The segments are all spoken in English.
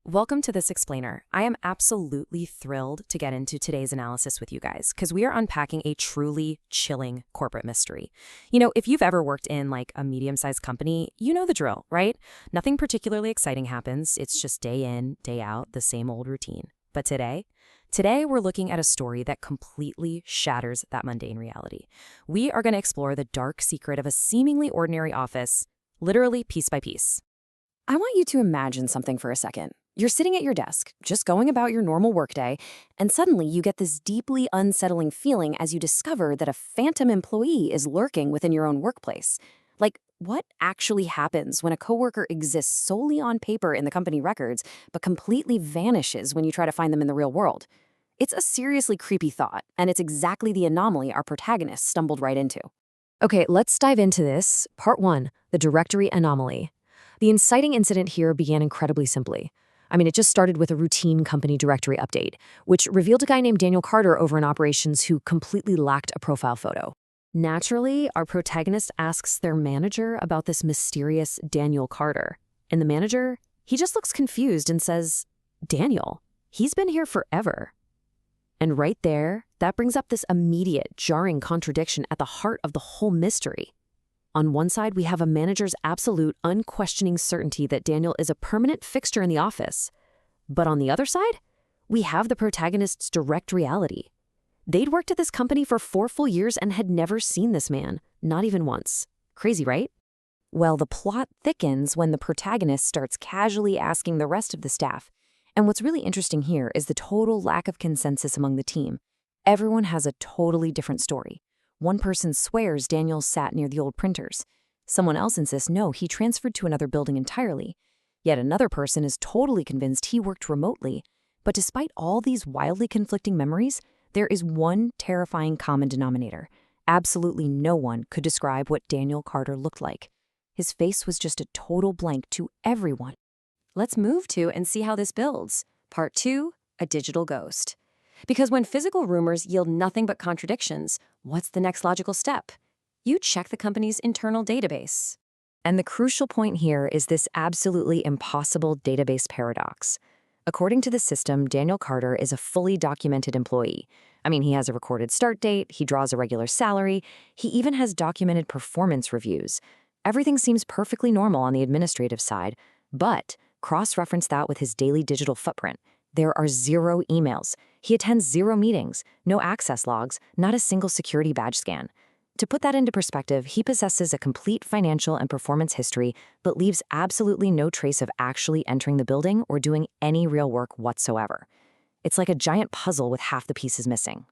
Welcome to This Explainer. I am absolutely thrilled to get into today's analysis with you guys because we are unpacking a truly chilling corporate mystery. If you've ever worked in like a medium-sized company, you know the drill, right? Nothing particularly exciting happens. It's just day in, day out, the same old routine. But today we're looking at a story that completely shatters that mundane reality. We are going to explore the dark secret of a seemingly ordinary office, literally piece by piece. I want you to imagine something for a second. You're sitting at your desk, just going about your normal workday, and suddenly you get this deeply unsettling feeling as you discover that a phantom employee is lurking within your own workplace. Like, what actually happens when a coworker exists solely on paper in the company records, but completely vanishes when you try to find them in the real world? It's a seriously creepy thought, and it's exactly the anomaly our protagonist stumbled right into. Okay, let's dive into this. Part 1, the directory anomaly. The inciting incident here began incredibly simply. It just started with a routine company directory update, which revealed a guy named Daniel Carter over in operations who completely lacked a profile photo. Naturally, our protagonist asks their manager about this mysterious Daniel Carter. And the manager, he just looks confused and says, "Daniel, he's been here forever." And right there, that brings up this immediate, jarring contradiction at the heart of the whole mystery. On one side, we have a manager's absolute, unquestioning certainty that Daniel is a permanent fixture in the office. But on the other side, we have the protagonist's direct reality. They'd worked at this company for 4 full years and had never seen this man, not even once. Crazy, right? Well, the plot thickens when the protagonist starts casually asking the rest of the staff. And what's really interesting here is the total lack of consensus among the team. Everyone has a totally different story. One person swears Daniel sat near the old printers. Someone else insists no, he transferred to another building entirely. Yet another person is totally convinced he worked remotely. But despite all these wildly conflicting memories, there is one terrifying common denominator. Absolutely no one could describe what Daniel Carter looked like. His face was just a total blank to everyone. Let's move to and see how this builds. Part 2, a digital ghost. Because when physical rumors yield nothing but contradictions, what's the next logical step? You check the company's internal database. And the crucial point here is this absolutely impossible database paradox. According to the system, Daniel Carter is a fully documented employee. He has a recorded start date, he draws a regular salary, he even has documented performance reviews. Everything seems perfectly normal on the administrative side, but cross-reference that with his daily digital footprint. There are 0 emails. He attends 0 meetings, no access logs, not a single security badge scan. To put that into perspective, he possesses a complete financial and performance history, but leaves absolutely no trace of actually entering the building or doing any real work whatsoever. It's like a giant puzzle with half the pieces missing.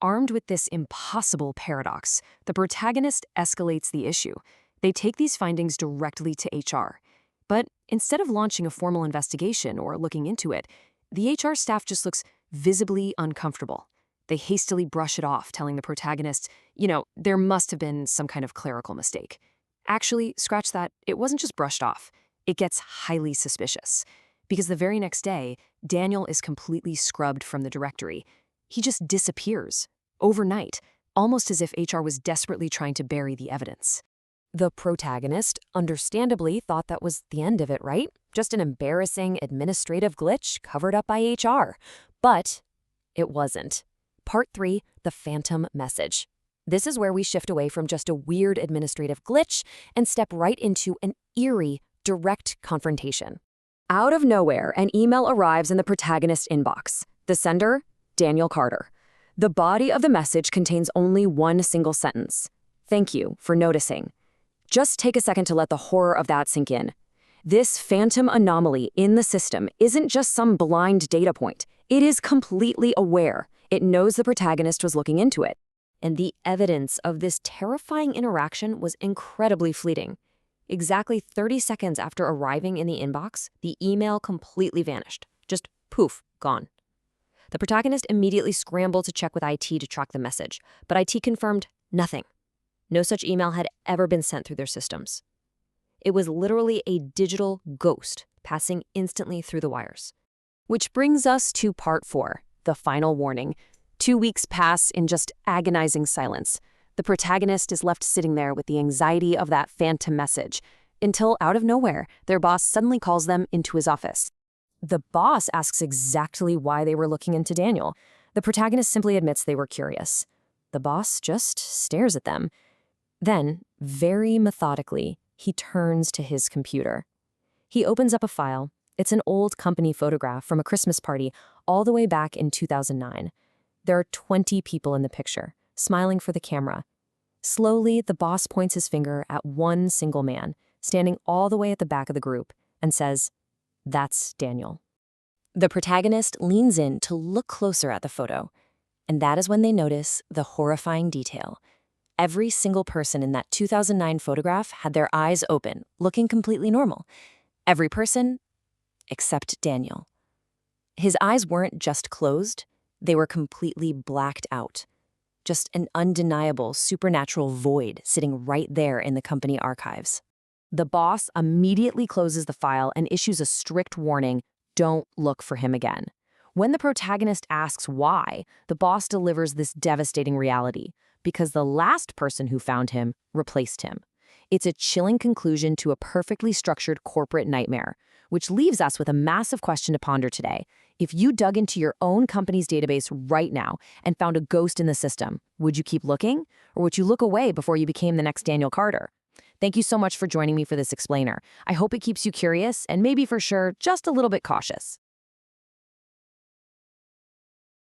Armed with this impossible paradox, the protagonist escalates the issue. They take these findings directly to HR. But instead of launching a formal investigation or looking into it, the HR staff just looks visibly uncomfortable. They hastily brush it off, telling the protagonist, there must have been some kind of clerical mistake. Actually, scratch that, it wasn't just brushed off. It gets highly suspicious. Because the very next day, Daniel is completely scrubbed from the directory. He just disappears, overnight, almost as if HR was desperately trying to bury the evidence. The protagonist, understandably, thought that was the end of it, right? Just an embarrassing administrative glitch covered up by HR. But it wasn't. Part 3, the phantom message. This is where we shift away from just a weird administrative glitch and step right into an eerie, direct confrontation. Out of nowhere, an email arrives in the protagonist's inbox. The sender, Daniel Carter. The body of the message contains only one single sentence. "Thank you for noticing." Just take a second to let the horror of that sink in. This phantom anomaly in the system isn't just some blind data point. It is completely aware. It knows the protagonist was looking into it. And the evidence of this terrifying interaction was incredibly fleeting. Exactly 30 seconds after arriving in the inbox, the email completely vanished. Just poof, gone. The protagonist immediately scrambled to check with IT to track the message, but IT confirmed nothing. No such email had ever been sent through their systems. It was literally a digital ghost passing instantly through the wires. Which brings us to part 4, the final warning. 2 weeks pass in just agonizing silence. The protagonist is left sitting there with the anxiety of that phantom message, until out of nowhere, their boss suddenly calls them into his office. The boss asks exactly why they were looking into Daniel. The protagonist simply admits they were curious. The boss just stares at them. Then, very methodically, he turns to his computer. He opens up a file. It's an old company photograph from a Christmas party all the way back in 2009. There are 20 people in the picture, smiling for the camera. Slowly, the boss points his finger at one single man, standing all the way at the back of the group, and says, "That's Daniel." The protagonist leans in to look closer at the photo, and that is when they notice the horrifying detail. Every single person in that 2009 photograph had their eyes open, looking completely normal. Every person except Daniel. His eyes weren't just closed, they were completely blacked out. Just an undeniable supernatural void sitting right there in the company archives. The boss immediately closes the file and issues a strict warning: don't look for him again. When the protagonist asks why, the boss delivers this devastating reality: because the last person who found him replaced him. It's a chilling conclusion to a perfectly structured corporate nightmare, which leaves us with a massive question to ponder today. If you dug into your own company's database right now and found a ghost in the system, would you keep looking? Or would you look away before you became the next Daniel Carter? Thank you so much for joining me for this explainer. I hope it keeps you curious and maybe for sure just a little bit cautious.